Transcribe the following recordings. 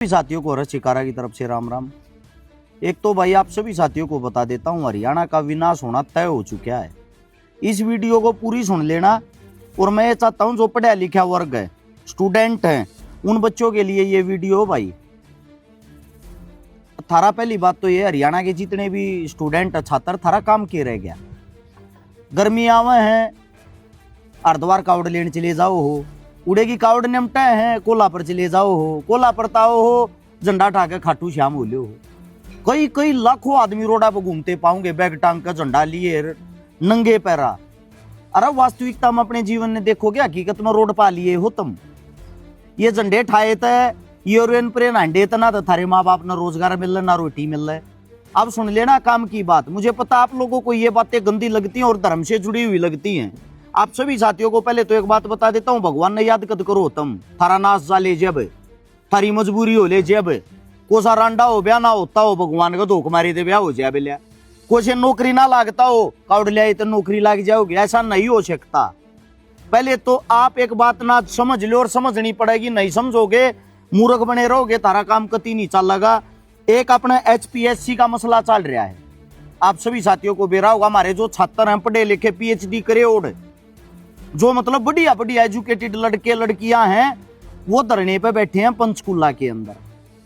सभी साथियों को हर्ष शिकारा की तरफ से राम राम। एक तो भाई आप सभी साथियों को बता देता हूँ, हरियाणा का विनाश होना तय हो चुका है। इस वीडियो को पूरी सुन लेना। और मैं ये चाहता हूँ जो पढ़ा लिखा वर्ग है, स्टूडेंट हैं, उन बच्चों के लिए ये वीडियो भाई। थारा पहली बात तो ये, हरियाणा के जितने भी स्टूडेंट छात्र थारा काम के रह गया। गर्मी आवे हैं, हरिद्वार कावड़ लेने चले जाओ हो, उड़ेगी कावड़ निमटा है, कोला पर चले जाओ हो, कोला पर ताओ हो, झंडा ठाके खाटू श्याम हो हो। कई कई लाखों आदमी रोडा पर घूमते पाओगे बैग टांग का, झंडा लिए, नंगे पैरा। अरे वास्तविकता में अपने जीवन में देखोगे, हकीकत में रोड पा लिए हो तुम। ये झंडे ठाए थे, यूरोन प्रेन हंडे तना तो थारे माँ बाप ना रोजगार मिल रहा ना रोटी मिल रहा है। अब सुन लेना काम की बात। मुझे पता आप लोगों को ये बातें गंदी लगती हैं और धर्म से जुड़ी हुई लगती हैं। आप सभी साथियों को पहले तो एक बात बता देता हूँ, भगवान ने याद कद करो तुम, थारा नाश जाले जब, थारी मजबूरी हो ले जब, कोसा रांडा हो ब्याह ना होता हो, भगवान का धोख मारी दे ब्याह हो जाए बिलिया, कुछ नौकरी ना लागता हो, कावड़ लिया तो नौकरी लग जाओगे, ऐसा नहीं हो सकता। पहले तो आप एक बात ना समझ लो और समझनी पड़ेगी, नहीं समझोगे मूर्ख बने रहोगे, तारा काम कती नहीं चलेगा। एक अपना HPSC का मसला चल रहा है, आप सभी साथियों को बेरा होगा। हमारे जो छात्र हैं पढ़े लिखे PhD करे और जो मतलब बढ़िया बढ़िया एजुकेटेड लड़के लड़कियां हैं, वो धरने पे बैठे हैं पंचकुला के अंदर।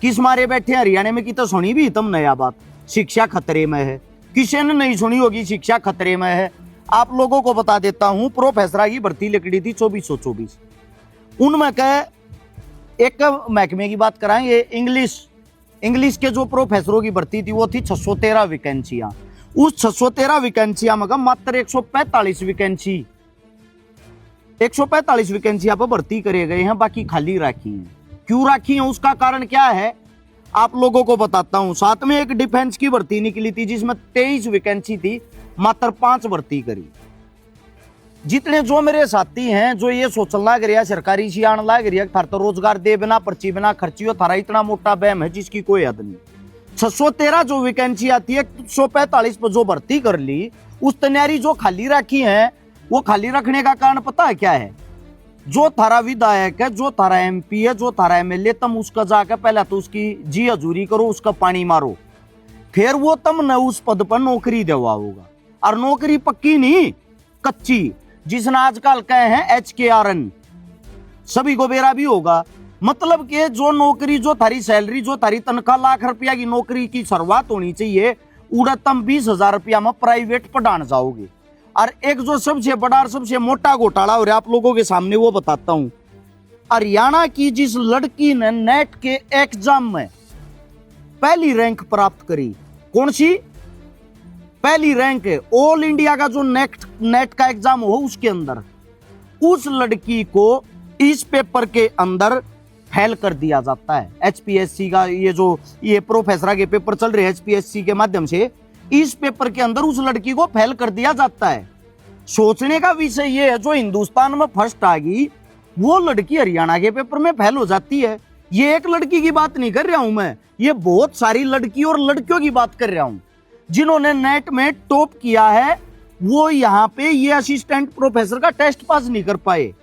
किस मारे बैठे हैं? हरियाणा में की तो सुनी भी तुम नया बात, शिक्षा खतरे में है। किसी ने नहीं सुनी होगी शिक्षा खतरे में है। आप लोगों को बता देता हूं, प्रोफेसर की भर्ती निकली थी 2424। उनमें कह एक महकमे की बात कराएंगे, इंग्लिश के जो प्रोफेसरों की भर्ती थी वो थी 613 वैकेंसियां। उस 613 वैकेंसियां में मात्र 145 वैकेंसियां पर भर्ती करे गए हैं, बाकी खाली राखी हैं। क्यों राखी हैं, उसका कारण क्या है आप लोगों को बताता हूं। साथ में एक डिफेंस की भर्ती निकली थी जिसमें 23 वैकेंसी थी, मात्र 5 भर्ती करी। जितने जो मेरे साथी हैं जो ये सोचने लग रहा सरकारी सी आने लग रही है, थार तो रोजगार दे बिना पर्ची बिना खर्ची हो, थारा इतना मोटा बैम है जिसकी कोई हद नहीं। 613 जो वैकेंसी आती है, 145 पर जो भर्ती कर ली, उस तैयारी जो खाली रखी है, वो खाली रखने का कारण पता है क्या है? जो थारा विधायक है, जो थारा MP है, जो थारा MLA, तुम उसका जाकर पहले तो उसकी जी हजूरी करो, उसका पानी मारो, फिर वो तुमने उस पद पर नौकरी दिलवाओगा। और नौकरी पक्की नहीं, कच्ची, जिसने आजकल कहे हैं HKRN, सभी को बेरा भी होगा। मतलब कि जो नौकरी, जो थारी सैलरी, जो थारी तनख्वाह लाख रुपया की नौकरी की शुरुआत होनी चाहिए, उड़ा तुम 20,000 रुपया में प्राइवेट पढ़ाने जाओगे। और एक जो सबसे बड़ा और सबसे मोटा घोटाला हो रहा है आप लोगों के सामने, वो बताता हूं। हरियाणा की जिस लड़की ने नेट के एग्जाम में पहली रैंक प्राप्त करी, कौन सी पहली रैंक है? ऑल इंडिया का जो नेट का एग्जाम हो उसके अंदर, उस लड़की को इस पेपर के अंदर फेल कर दिया जाता है। HPSC का ये प्रोफेसर के पेपर चल रहे हैं HPSC के माध्यम से, इस पेपर के अंदर उस लड़की को फेल कर दिया जाता है। सोचने का विषय ये है, जो हिंदुस्तान में फर्स्ट आ गई वो लड़की हरियाणा के पेपर में फेल हो जाती है। ये एक लड़की की बात नहीं कर रहा हूं मैं, ये बहुत सारी लड़की और लड़कियों की बात कर रहा हूं जिन्होंने नेट में टॉप किया है। वो यहाँ पे ये असिस्टेंट प्रोफेसर का टेस्ट पास नहीं कर पाए।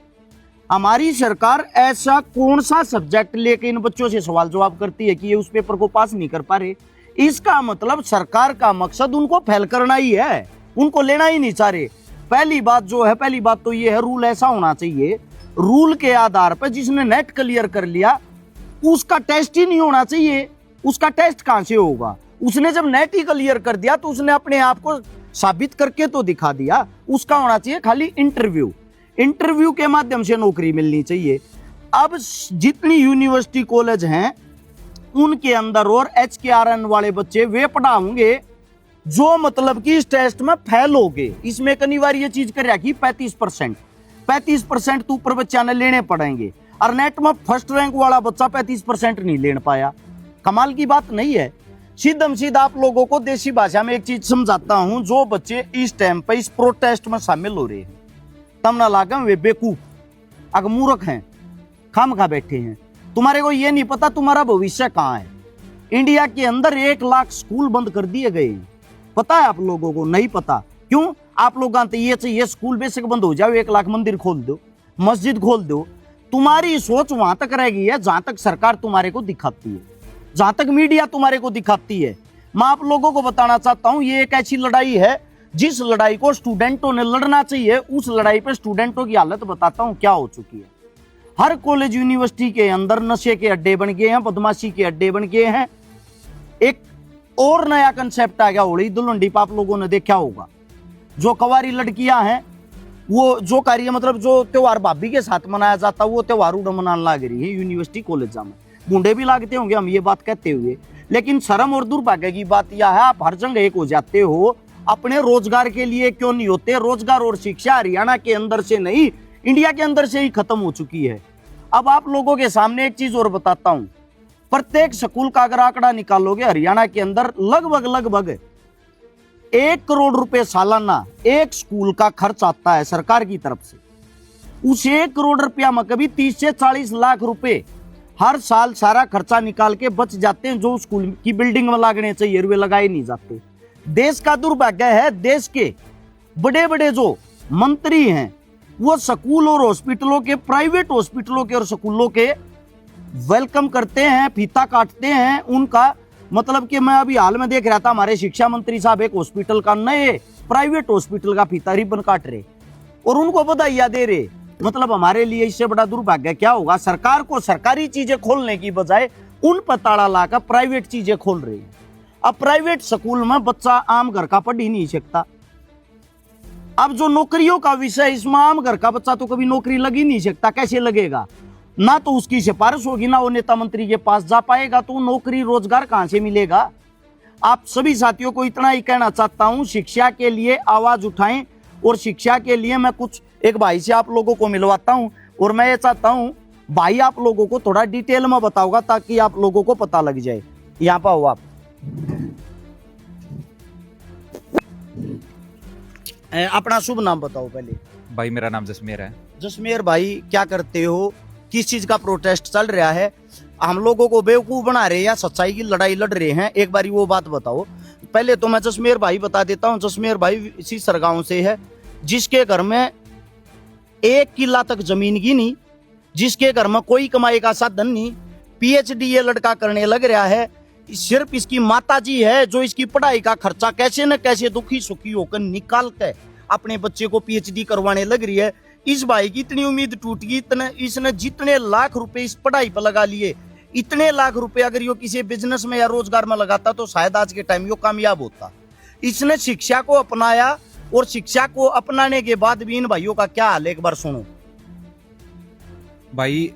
हमारी सरकार ऐसा कौन सा सब्जेक्ट लेके इन बच्चों से सवाल जवाब करती है कि ये उस पेपर को पास नहीं कर पा रहे? इसका मतलब सरकार का मकसद उनको फेल करना ही है, उनको लेना ही नहीं चाह रहे। पहली बात तो ये है, रूल ऐसा होना चाहिए, रूल के आधार पर जिसने नेट क्लियर कर लिया उसका टेस्ट ही नहीं होना चाहिए। उसका टेस्ट कहां से होगा? उसने जब नेट ही क्लियर कर दिया तो उसने अपने आप को साबित करके तो दिखा दिया। उसका होना चाहिए खाली इंटरव्यू के माध्यम से नौकरी मिलनी चाहिए। अब जितनी यूनिवर्सिटी कॉलेज हैं उनके अंदर और HKRN वाले बच्चे वे पढ़ाओगे जो मतलब कि इस टेस्ट में फेल हो गए। इसमें एक अनिवार्य चीज कर रखी 35% तो ऊपर बच्चा ने लेने पड़ेंगे, और नेट में फर्स्ट रैंक वाला बच्चा 35% नहीं ले पाया। कमाल की बात नहीं है? सीधम सीधा आप लोगों को देसी भाषा में एक चीज समझाता हूं, जो बच्चे इस टाइम पे इस प्रोटेस्ट में शामिल हो रहे हैं, तम ना लागम वे बेकूफ, अगर मूर्ख हैं, खामखा बैठे हैं। तुम्हारे को ये नहीं पता तुम्हारा भविष्य कहाँ है। इंडिया के अंदर 1 लाख स्कूल बंद कर दिए गए हैं, पता है आप लोगों को? नहीं पता। क्यों? आप लोग ये चाहिए स्कूल बेसिक बंद हो जाए, 1 लाख मंदिर खोल दो, मस्जिद खोल दो, तुम्हारी सोच वहां तक रह गई है जहां तक सरकार तुम्हारे को दिखाती है, जहां तक मीडिया तुम्हारे को दिखाती है। मैं आप लोगों को बताना चाहता हूं, ये एक ऐसी लड़ाई है जिस लड़ाई को स्टूडेंटों ने लड़ना चाहिए। उस लड़ाई पे स्टूडेंटों की हालत बताता हूं क्या हो चुकी है। हर कॉलेज यूनिवर्सिटी के अंदर नशे के अड्डे बन गए हैं, बदमाशी के अड्डे बन गए हैं। एक और नया कंसेप्ट आ गया होली दुल्हन आप लोगों ने देखा होगा। जो कवारी लड़कियां हैं वो जो कार्य मतलब जो त्योहार भाभी के साथ मनाया जाता वो त्योहार उड़ मनाने लग रही है यूनिवर्सिटी कॉलेज में। बूढ़े भी लागते होंगे हम ये बात कहते हुए, लेकिन शर्म और दुर्भाग्य की बात यह है आप हर जगह एक हो जाते हो, अपने रोजगार के लिए क्यों नहीं होते। रोजगार और शिक्षा हरियाणा के अंदर से नहीं इंडिया के अंदर से ही खत्म हो चुकी है। अब आप लोगों के सामने एक चीज और बताता हूं, प्रत्येक स्कूल का अगर आंकड़ा निकालोगे हरियाणा के अंदर लगभग 1 करोड़ रुपए सालाना एक स्कूल का खर्च आता है सरकार की तरफ से। उस 1 करोड़ रुपया में कभी 30 से 40 लाख रुपए हर साल सारा खर्चा निकाल के बच जाते हैं जो स्कूल की बिल्डिंग में लगने चाहिए, वे लगाए नहीं जाते। देश का दुर्भाग्य है, देश के बड़े बड़े जो मंत्री हैं वो स्कूल और हॉस्पिटलों के, प्राइवेट हॉस्पिटलों के और स्कूलों के वेलकम करते हैं, फीता काटते हैं उनका। मतलब कि मैं अभी हाल में देख रहा था हमारे शिक्षा मंत्री साहब एक हॉस्पिटल का, नए प्राइवेट हॉस्पिटल का फीता रिबन काट रहे और उनको बधाइयां दे रहे। मतलब हमारे लिए इससे बड़ा दुर्भाग्य क्या होगा, सरकार को सरकारी चीजें खोलने की बजाय उन पर ताला लाकर प्राइवेट चीजें खोल रही है। अब प्राइवेट स्कूल में बच्चा आम घर का पढ़ ही नहीं सकता। अब जो नौकरियों का विषय, इसमें आम घर का बच्चा तो कभी नौकरी लग ही नहीं सकता। कैसे लगेगा, ना तो उसकी सिफारिश होगी, ना वो नेता मंत्री के पास जा पाएगा, तो नौकरी रोजगार कहां से मिलेगा। आप सभी साथियों को इतना ही कहना चाहता हूं, शिक्षा के लिए आवाज उठाएं और शिक्षा के लिए मैं कुछ एक भाई से आप लोगों को मिलवाता हूं और मैं ये चाहता हूं भाई आप लोगों को थोड़ा डिटेल में बताऊंगा ताकि आप लोगों को पता लग जाए। यहां पर हो आप, अपना शुभ नाम बताओ पहले। भाई मेरा नाम जसमेर है। जसमेर भाई क्या करते हो, किस चीज का प्रोटेस्ट चल रहा है, हम लोगों को बेवकूफ बना रहे हैं या सच्चाई की लड़ाई लड़ रहे हैं, एक बारी वो बात बताओ। पहले तो मैं जसमेर भाई बता देता हूँ, जसमेर भाई इसी सरगांव से है, जिसके घर में 1 किला तक जमीन की नहीं, जिसके घर में कोई कमाई का साधन नहीं, PhD ये लड़का करने लग रहा है। सिर्फ इसकी माता जी है जो इसकी पढ़ाई का खर्चा कैसे न कैसे दुखी सुखी होकर निकाल के अपने बच्चे को PhD करवाने लग रही है। इस भाई की इतनी उम्मीद टूट गई, इसने जितने लाख रुपए इस पढ़ाई पर लगा लिए, इतने लाख रुपए अगर यो किसी बिजनेस में या रोजगार में लगाता तो शायद आज के टाइम यो कामयाब होता। इसने शिक्षा को अपनाया और शिक्षा को अपनाने के बाद भी इन भाइयों का क्या हाल है एक बार सुनो। भाई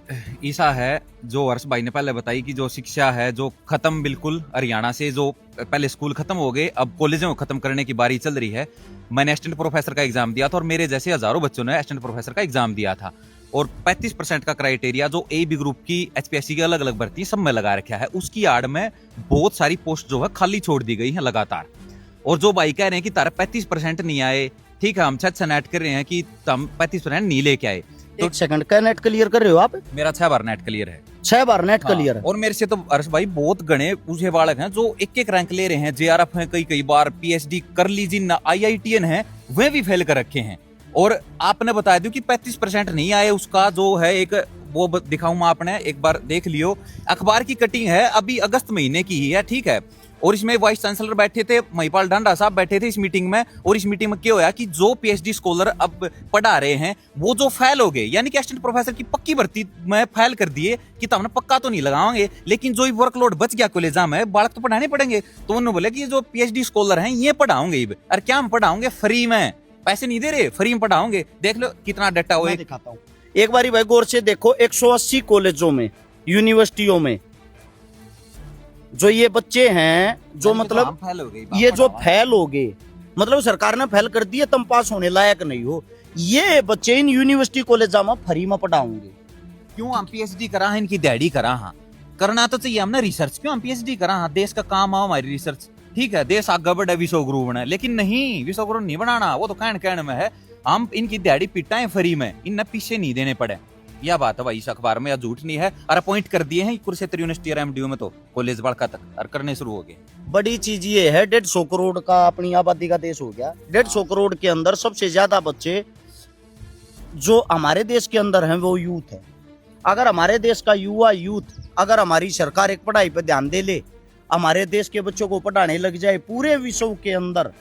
ऐसा है जो हर्ष भाई ने पहले बताई कि जो शिक्षा है जो खत्म बिल्कुल हरियाणा से, जो पहले स्कूल खत्म हो गए अब कॉलेजों को खत्म करने की बारी चल रही है। मैंने असिस्टेंट प्रोफेसर का एग्जाम दिया था और मेरे जैसे हजारों बच्चों ने असिस्टेंट प्रोफेसर का एग्जाम दिया था और 35% का क्राइटेरिया जो A-B ग्रुप की HPSC की अलग अलग भर्ती सब में लगा रखा है, उसकी आड़ में बहुत सारी पोस्ट जो है खाली छोड़ दी गई है लगातार। और जो भाई कह रहे हैं कि तारा 35% नहीं आए, ठीक है हम 6 नेट कर रहे हैं कि हम 35% नहीं लेके आए। तो एक सेकंड का नेट क्लियर कर रहे हो आप? मेरा 6 बार नेट क्लियर है। 6 बार नेट क्लियर है। और मेरे से तो हर्ष भाई बहुत गणे पूछे बालक हैं जो 1-1 रैंक ले रहे हैं, JRF हैं, कई बार PhD कर लीजिए ना, IITN है वे भी फेल कर रखे हैं। और आपने बता दिया कि 35% नहीं आए, उसका जो है एक वो दिखाऊं मैं, आपने एक बार देख लियो। अखबार की कटिंग है अभी अगस्त महीने की ही है, ठीक है। और इसमें वाइस चांसलर बैठे थे, महिपाल ढांडा साहब बैठे थे इस मीटिंग में। और इस मीटिंग में क्या होया कि जो PhD स्कॉलर अब पढ़ा रहे हैं वो जो फेल हो गए, यानी कि असिस्टेंट प्रोफेसर की पक्की भर्ती में फेल कर दिए कि तो हमने पक्का तो नहीं लगाएंगे, लेकिन जो वर्कलोड बच गया कॉलेज में बालक तो पढ़ाने पड़ेंगे। तो उन्होंने बोला कि जो PhD स्कॉलर हैं ये पढ़ाओगे। और क्या हम पढ़ाओगे? फ्री में, पैसे नहीं दे रहे, फ्री में पढ़ाओगे। देख लो कितना डाटा हो। दिखाता हूँ एक बारी भाई गौर से देखो, 180 कॉलेजों में, यूनिवर्सिटियों में जो ये बच्चे हैं जो मतलब ये जो फेल हो गए, मतलब सरकार ने फेल कर दिया, तुम पास होने लायक नहीं हो, ये बच्चे इन यूनिवर्सिटी कॉलेज में फ्री में पढ़ाओगे। क्यों हम PhD करा है, इनकी डैडी करा, हाँ करना तो चाहिए हमने रिसर्च, क्यों हम PhD करा, हाँ देश का काम आओ हमारी रिसर्च, ठीक है देश आगे बढ़े विश्वगुरु बने, लेकिन नहीं विश्वगुरु नहीं बनाना, वो तो कहने में है। हम इनकी दिहाड़ी पिटाएं फ्री में, इन्हें पीछे नहीं देने पड़े। यह बात है भाई इस अखबार में, या झूठ नहीं है। और अपॉइंट कर दिए हैं कुरुक्षेत्र यूनिवर्सिटी और MDU में तो कॉलेज बड़का तक और करने शुरू हो गए। बड़ी चीज ये है 150 करोड़ का अपनी आबादी का देश हो गया। 150 करोड़ के अंदर सबसे ज्यादा बच्चे जो हमारे देश के अंदर हैं वो यूथ है। अगर हमारे देश का युवा यूथ, अगर हमारी सरकार एक पढ़ाई पर ध्यान दे ले, हमारे देश के बच्चों को पढ़ाने लग जाए, पूरे विश्व के अंदर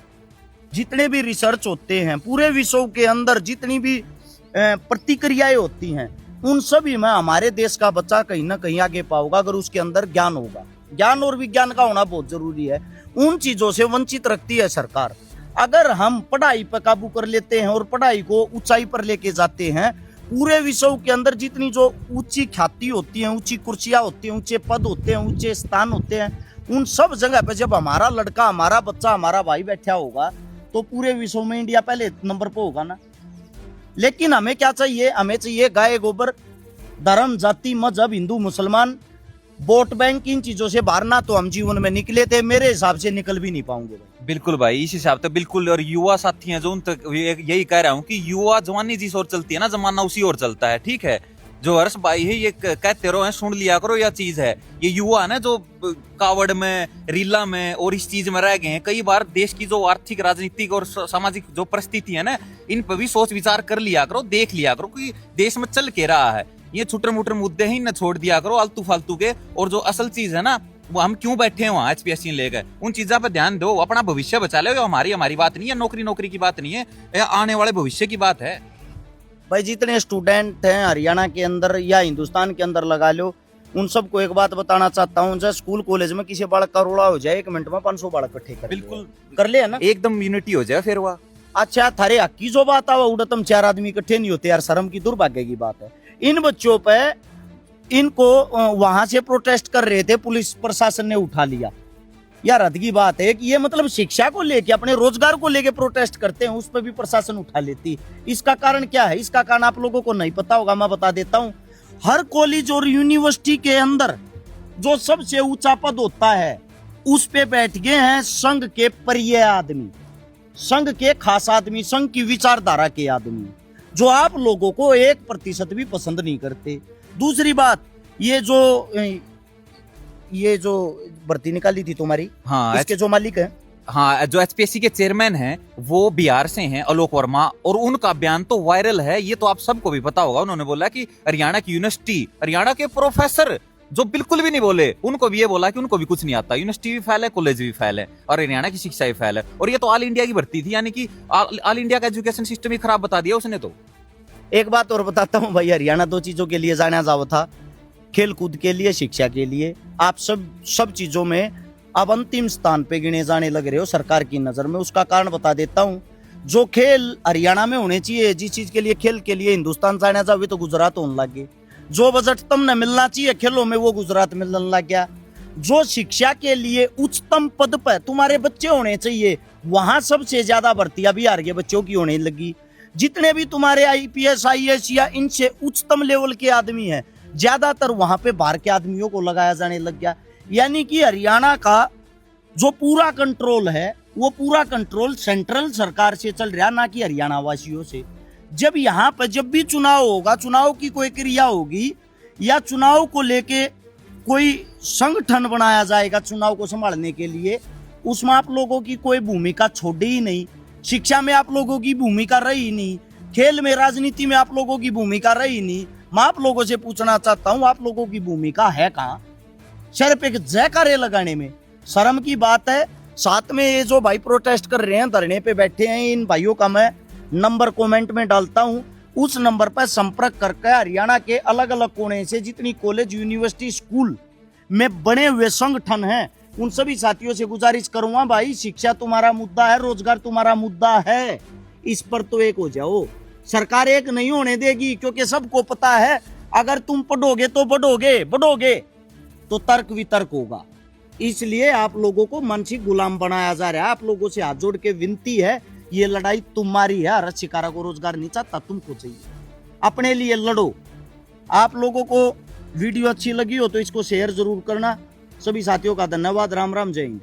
जितने भी रिसर्च होते हैं, पूरे विश्व के अंदर जितनी भी प्रतिक्रियाएं होती हैं, उन सभी में हमारे देश का बच्चा कहीं ना कहीं आगे पाओगा अगर उसके अंदर ज्ञान होगा। ज्ञान और विज्ञान का होना बहुत जरूरी है। उन चीजों से वंचित रखती है सरकार। अगर हम पढ़ाई पर काबू कर लेते हैं और पढ़ाई को ऊंचाई पर लेके जाते हैं, पूरे विश्व के अंदर जितनी जो ऊंची ख्याति होती है, ऊंची कुर्सियां होती हैं, ऊंचे पद होते हैं, ऊंचे स्थान होते हैं, उन सब जगह पे जब हमारा लड़का, हमारा बच्चा, हमारा भाई बैठा होगा तो पूरे विश्व में इंडिया पहले नंबर पे होगा ना। लेकिन हमें क्या चाहिए? हमें चाहिए गाय गोबर, धर्म, जाति, मजहब, हिंदू मुसलमान, वोट बैंक, इन चीजों से बाहर ना तो हम जीवन में निकले थे, मेरे हिसाब से निकल भी नहीं पाऊंगे भाई। बिल्कुल भाई, इस हिसाब से बिल्कुल। और युवा साथी हैं जो उन तक यही कह रहा हूँ कि युवा जवानी जिस ओर चलती है ना, जमाना उसी ओर चलता है। ठीक है, जो हर्ष भाई है ये कहते रहो, सुन लिया करो, यह चीज है। ये युवा है ना जो कावड़ में, रीला में और इस चीज में रह गए हैं। कई बार देश की जो आर्थिक, राजनीतिक और सामाजिक जो परिस्थिति है ना, इन पर भी सोच विचार कर लिया करो, देख लिया करो कि देश में चल के रहा है। ये छुटर मुटर मुद्दे ही न छोड़ दिया करो आलतू फालतू के। और जो असल चीज है ना, वो हम क्यों बैठे हैं वहाँ HPSC लेकर, उन चीजों पर ध्यान दो, अपना भविष्य बचा लो। हमारी बात नहीं है, नौकरी की बात नहीं है, यह आने वाले भविष्य की बात है। भाई जितने स्टूडेंट हैं हरियाणा के अंदर या हिंदुस्तान के अंदर लगा लो, उन सबको एक बात बताना चाहता हूँ, जब स्कूल कॉलेज में किसी बालक का रोड़ा हो जाए, 1 मिनट में 500 बालक इकट्ठे कर बिल्कुल कर ले, है ना, एकदम यूनिटी हो जाए फिर वह। अच्छा थारे हक की जो बात है उड़तम 4 आदमी इकट्ठे नहीं होते यार, शर्म की, दुर्भाग्य की बात है। इन बच्चों पे, इनको वहां से प्रोटेस्ट कर रहे थे, पुलिस प्रशासन ने उठा लिया। यार हद की बात है कि ये मतलब शिक्षा को लेके, अपने रोजगार को लेके प्रोटेस्ट करते हैं, उस पर भी प्रशासन उठा लेती। इसका कारण क्या है? इसका कारण आप लोगों को नहीं पता होगा, मैं बता देता हूँ। हर कॉलेज और यूनिवर्सिटी के अंदर जो सबसे ऊंचा पद होता है, उस पे बैठ गए हैं संघ के प्रिय आदमी, संघ के खास आदमी, संघ की विचारधारा के आदमी, जो आप लोगों को 1% भी पसंद नहीं करते। दूसरी बात, ये जो भर्ती निकाली थी तुम्हारी, हाँ, इसके जो मालिक हैं, हाँ, जो HPSC के चेयरमैन हैं वो बिहार से हैं, आलोक वर्मा, और उनका बयान तो वायरल है, ये तो आप सबको भी पता होगा। उन्होंने बोला कि हरियाणा की यूनिवर्सिटी, हरियाणा के प्रोफेसर जो बिल्कुल भी नहीं बोले, उनको भी ये बोला कि उनको भी कुछ नहीं आता, यूनिवर्सिटी भी फेल है, कॉलेज भी फेल है, और हरियाणा की शिक्षा भी फेल है। और ये तो ऑल इंडिया की भर्ती थी, यानी कि ऑल इंडिया का एजुकेशन सिस्टम ही खराब बता दिया उसने तो। एक बात और बताता हूँ भाई, हरियाणा 2 चीजों के लिए जाना जाओ था, खेल कूद के लिए, शिक्षा के लिए। आप सब चीजों में अब अंतिम स्थान पे गिने जाने लग रहे हो सरकार की नजर में। उसका कारण बता देता हूँ। जो खेल हरियाणा में होने चाहिए, जिस चीज के लिए, खेल के लिए हिंदुस्तान जाना जाओ, तो गुजरात होने लग गए। जो बजट तुमने मिलना चाहिए खेलों में, वो गुजरात मिलने लग गया। जो शिक्षा के लिए उच्चतम पद पर तुम्हारे बच्चे होने चाहिए, वहां सबसे ज्यादा भर्तियां बिहार के बच्चों की होने लगी। जितने भी तुम्हारे IPS IAS या इनसे उच्चतम लेवल के आदमी हैं, ज्यादातर वहां पे बाहर के आदमियों को लगाया जाने लग गया। यानी कि हरियाणा का जो पूरा कंट्रोल है, वो पूरा कंट्रोल सेंट्रल सरकार से चल रहा, ना कि हरियाणा वासियों से। जब यहाँ पर जब भी चुनाव होगा, चुनाव की कोई क्रिया होगी या चुनाव को लेके कोई संगठन बनाया जाएगा चुनाव को संभालने के लिए, उसमें आप लोगों की कोई भूमिका छोड़ी ही नहीं। शिक्षा में आप लोगों की भूमिका रही नहीं, खेल में, राजनीति में आप लोगों की भूमिका रही नहीं। मैं आप लोगों से पूछना चाहता हूं, आप लोगों की भूमिका है कहां? सिर्फ एक जयकारे लगाने में। शर्म की बात है। साथ में ये जो भाई प्रोटेस्ट कर रहे हैं, धरने पे बैठे हैं, इन भाइयों का मैं नंबर कमेंट में डालता हूं। उस नंबर पर संपर्क करके हरियाणा के अलग अलग कोने से जितनी कॉलेज, यूनिवर्सिटी, स्कूल में बने हुए संगठन हैं, उन सभी साथियों से गुजारिश करूंगा, भाई शिक्षा तुम्हारा मुद्दा है, रोजगार तुम्हारा मुद्दा है, इस पर तो एक हो जाओ। सरकार एक नहीं होने देगी, क्योंकि सबको पता है अगर तुम पढ़ोगे तो बढ़ोगे तो तर्क वितर्क होगा। इसलिए आप लोगों को मानसिक गुलाम बनाया जा रहा है। आप लोगों से हाथ जोड़ के विनती है, ये लड़ाई तुम्हारी है। हर शिकारा को रोजगार नहीं चाहता, तुमको चाहिए, अपने लिए लड़ो। आप लोगों को वीडियो अच्छी लगी हो तो इसको शेयर जरूर करना। सभी साथियों का धन्यवाद। राम राम, जय हिंद।